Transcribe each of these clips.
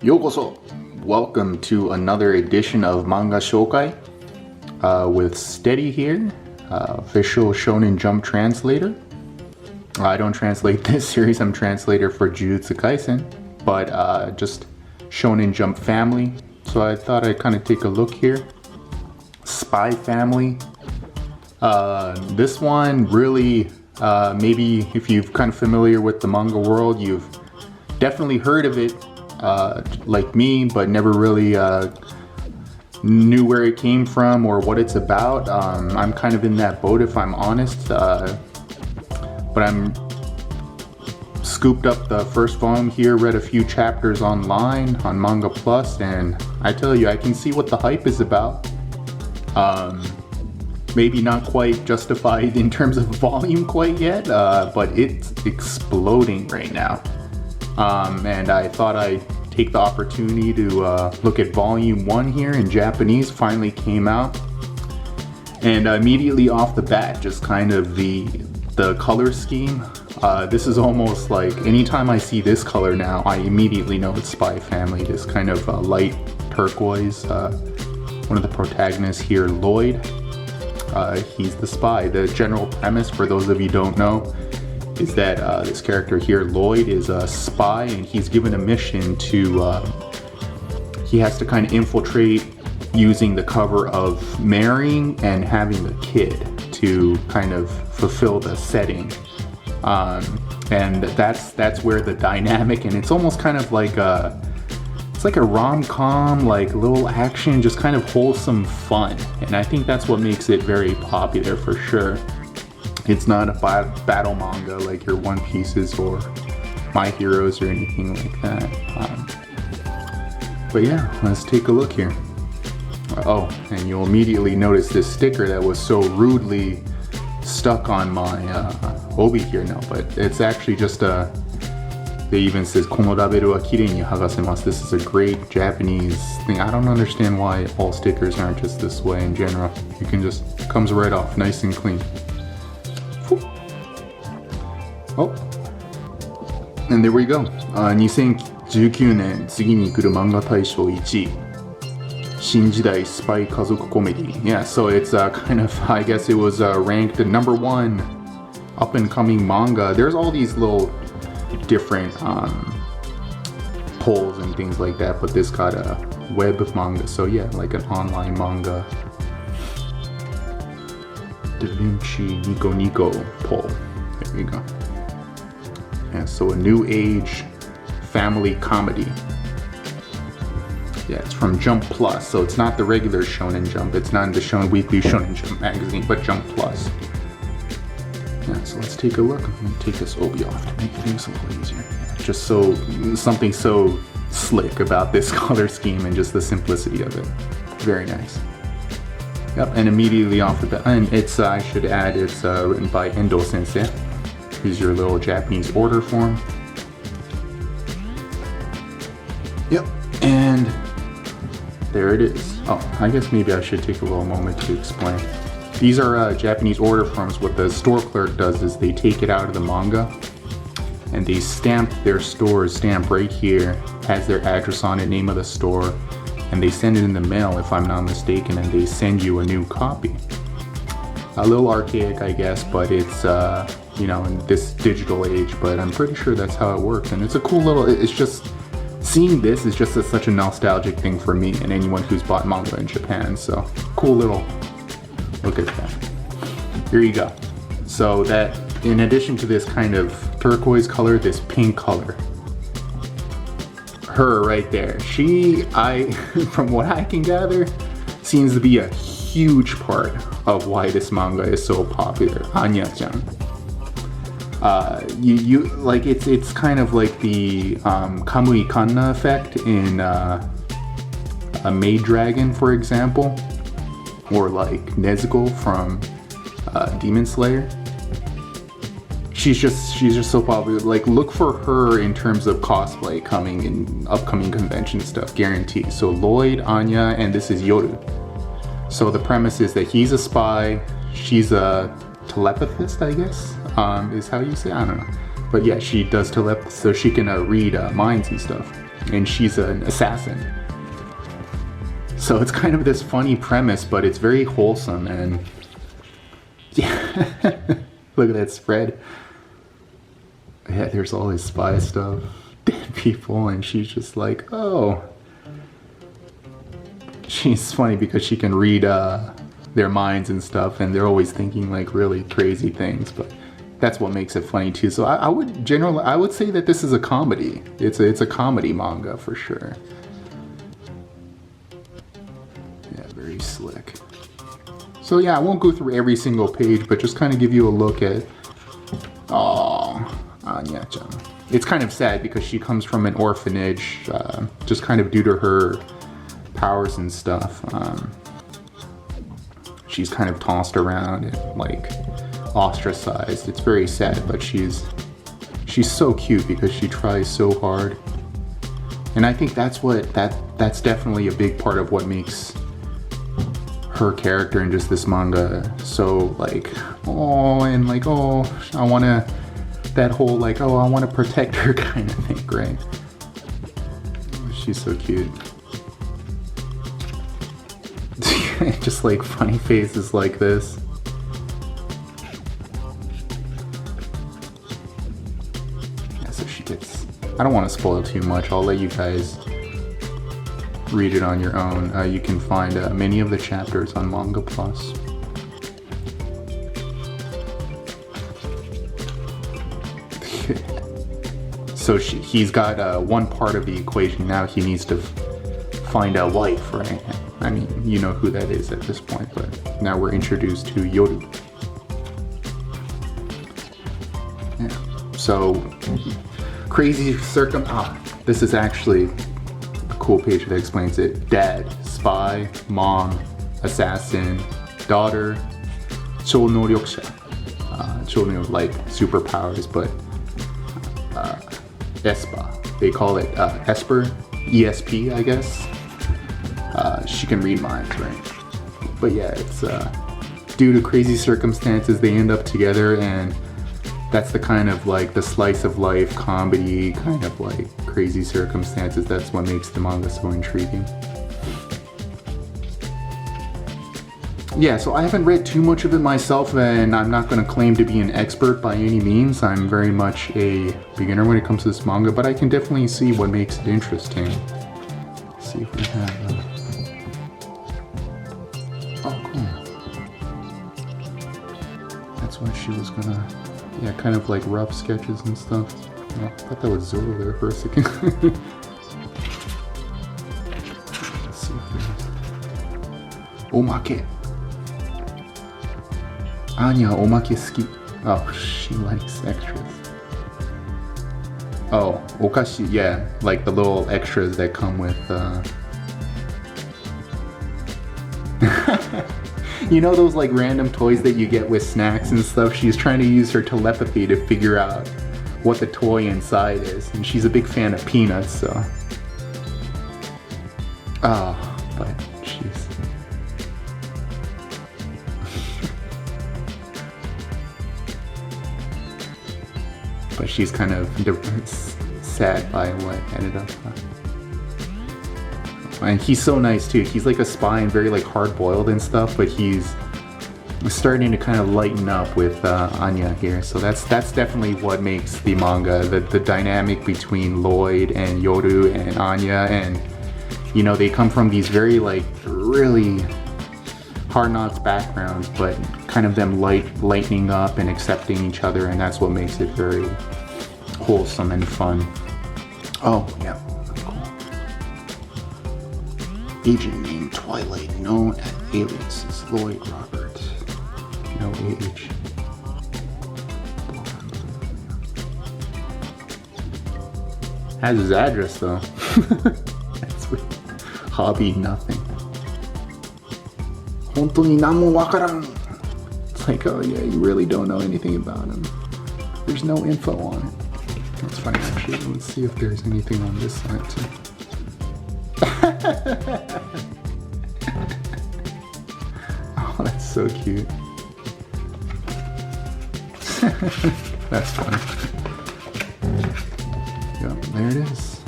Yokoso! Welcome to another edition of Manga Shokai with Steady here, official Shonen Jump translator. I don't translate this series, I'm translator for Jujutsu Kaisen, but just Shonen Jump family. So I thought I'd kind of take a look here. Spy Family. This one really, maybe if you're kind of familiar with the manga world, you've definitely heard of it, like me, but never really knew where it came from or what it's about. I'm kind of in that boat if I'm honest, but I'm scooped up the first volume here, read a few chapters online on Manga Plus, and I tell you, I can see what the hype is about. Maybe not quite justified in terms of volume quite yet, but it's exploding right now. And I thought I'd take the opportunity to look at volume 1 here in Japanese. Finally came out, and immediately off the bat, just kind of the color scheme. This is almost like anytime I see this color now, I immediately know it's Spy Family. This kind of light turquoise. One of the protagonists here, Lloyd, he's the spy. The general premise, for those of you who don't know, is that this character here, Lloyd, is a spy, and he's given a mission to, he has to kind of infiltrate using the cover of marrying and having a kid to kind of fulfill the setting. And that's where the dynamic, and it's almost kind of like it's like a rom-com, like little action, just kind of wholesome fun. And I think that's what makes it very popular for sure. It's not a battle manga like your One Pieces or My Heroes or anything like that. But yeah, let's take a look here. Oh, and you'll immediately notice this sticker that was so rudely stuck on my obi here now, but it's actually just a, it even says "Kono raberu wa kirei ni hagasemasu." This is a great Japanese thing. I don't understand why all stickers aren't just this way in general. You can just, comes right off, nice and clean. Oh, and there we go. 2019年次に来る漫画大賞1位。新時代スパイ家族コメディ。Yeah, so it's kind of, I guess it was ranked the #1 up and coming manga. There's all these little different polls and things like that, but this got a web manga, so yeah, like an online manga. Da Vinci Nico Nico poll. There we go. Yeah, so a new age family comedy. Yeah, it's from Jump Plus, so it's not the regular Shonen Jump. It's not in the Weekly Shonen Jump magazine, but Jump Plus. Yeah, so let's take a look. I'm gonna take this obi off to make things a little easier. Yeah, just so, something so slick about this color scheme and just the simplicity of it. Very nice. Yep, and immediately off the bat, and it's, I should add, it's written by Endo Sensei. Here's your little Japanese order form. Yep, and there it is. Oh, I guess maybe I should take a little moment to explain. These are Japanese order forms. What the store clerk does is they take it out of the manga and they stamp their store's stamp right here, has their address on it, name of the store, and they send it in the mail, if I'm not mistaken, and they send you a new copy. A little archaic, I guess, but it's, you know, in this digital age, but I'm pretty sure that's how it works. And it's a cool little, it's just, seeing this is just such a nostalgic thing for me and anyone who's bought manga in Japan. So cool little, look at that. Here you go. So that, in addition to this kind of turquoise color, this pink color, her right there, she, from what I can gather, seems to be a huge part of why this manga is so popular. Anya-chan. You like, it's kind of like the Kamui Kanna effect in a Maid Dragon, for example, or like Nezuko from Demon Slayer. She's just so popular. Like, look for her in terms of cosplay coming in upcoming convention stuff, guaranteed. So Lloyd, Anya, and this is Yoru. So the premise is that he's a spy, she's a telepathist, I guess, is how you say, I don't know. But yeah, she does telepathy, so she can read minds and stuff. and she's an assassin. So it's kind of this funny premise, but it's very wholesome, and yeah, look at that spread. Yeah, there's all this spy stuff, dead people, and she's just like, oh. She's funny because she can read their minds and stuff, and they're always thinking like really crazy things, but that's what makes it funny too. So I would say that this is a comedy. It's a comedy manga for sure. Yeah, very slick. So yeah, I won't go through every single page, but just kind of give you a look at, Anya-chan. It's kind of sad because she comes from an orphanage, just kind of due to her powers and stuff. She's kind of tossed around and like ostracized. It's very sad, but she's so cute because she tries so hard. And I think that's definitely a big part of what makes her character in just this manga so like, oh, and like, oh, I wanna, that whole like, oh, I wanna protect her kind of thing, right? She's so cute. Just like funny faces like this. Yeah, so she gets, I don't want to spoil too much. I'll let you guys read it on your own. You can find many of the chapters on Manga Plus. So he's got one part of the equation. Now he needs to find a wife, right? I mean, you know who that is at this point, but now we're introduced to Yoru. Yeah. So, crazy this is actually a cool page that explains it. Dad, spy, mom, assassin, daughter, chonoryokusha. Chono, like superpowers, but Espa. They call it Esper, ESP, I guess. She can read minds, right? But yeah, it's due to crazy circumstances they end up together, and that's the kind of like the slice of life comedy, kind of like crazy circumstances. That's what makes the manga so intriguing. Yeah, so I haven't read too much of it myself, and I'm not going to claim to be an expert by any means. I'm very much a beginner when it comes to this manga, but I can definitely see what makes it interesting. Let's see if we have oh, cool. That's why she was gonna, yeah, kind of like rough sketches and stuff. Oh, I thought that was Zoro there for a second. Let's see if there's Omake. Anya, omake suki. Oh, she likes extras. Oh, okashi, yeah, like the little extras that come with, you know those like random toys that you get with snacks and stuff? She's trying to use her telepathy to figure out what the toy inside is, and she's a big fan of peanuts, so. Oh, but she's... but she's kind of sad by what ended up. And he's so nice too. He's like a spy and very like hard-boiled and stuff, but he's starting to kind of lighten up with Anya here. So that's definitely what makes the manga, the dynamic between Lloyd and Yoru and Anya, and you know, they come from these very like really hard knocks backgrounds, but kind of them lightening up and accepting each other, and that's what makes it very wholesome and fun. Oh yeah. Agent named Twilight, known as alias as Lloyd Robert. No age. Has his address though. That's weird. Hobby nothing. 本当に何もわからん. It's like, oh yeah, you really don't know anything about him. There's no info on it. That's funny actually. Let's see if there's anything on this side too. Oh, that's so cute. That's funny. Yep, there it is.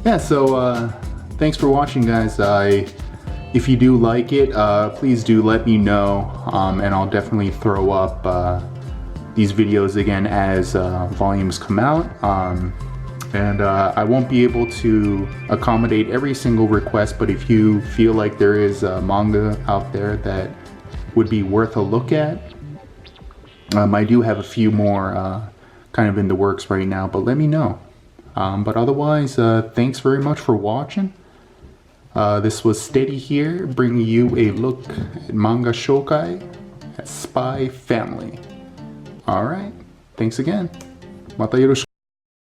yeah, so thanks for watching, guys. If you do like it, please do let me know, and I'll definitely throw up these videos again as volumes come out. And I won't be able to accommodate every single request, but if you feel like there is a manga out there that would be worth a look at, I do have a few more kind of in the works right now, but let me know. But otherwise, thanks very much for watching. This was Steady here, bringing you a look at manga shokai at Spy Family. Alright, thanks again. Mata yoroshiku.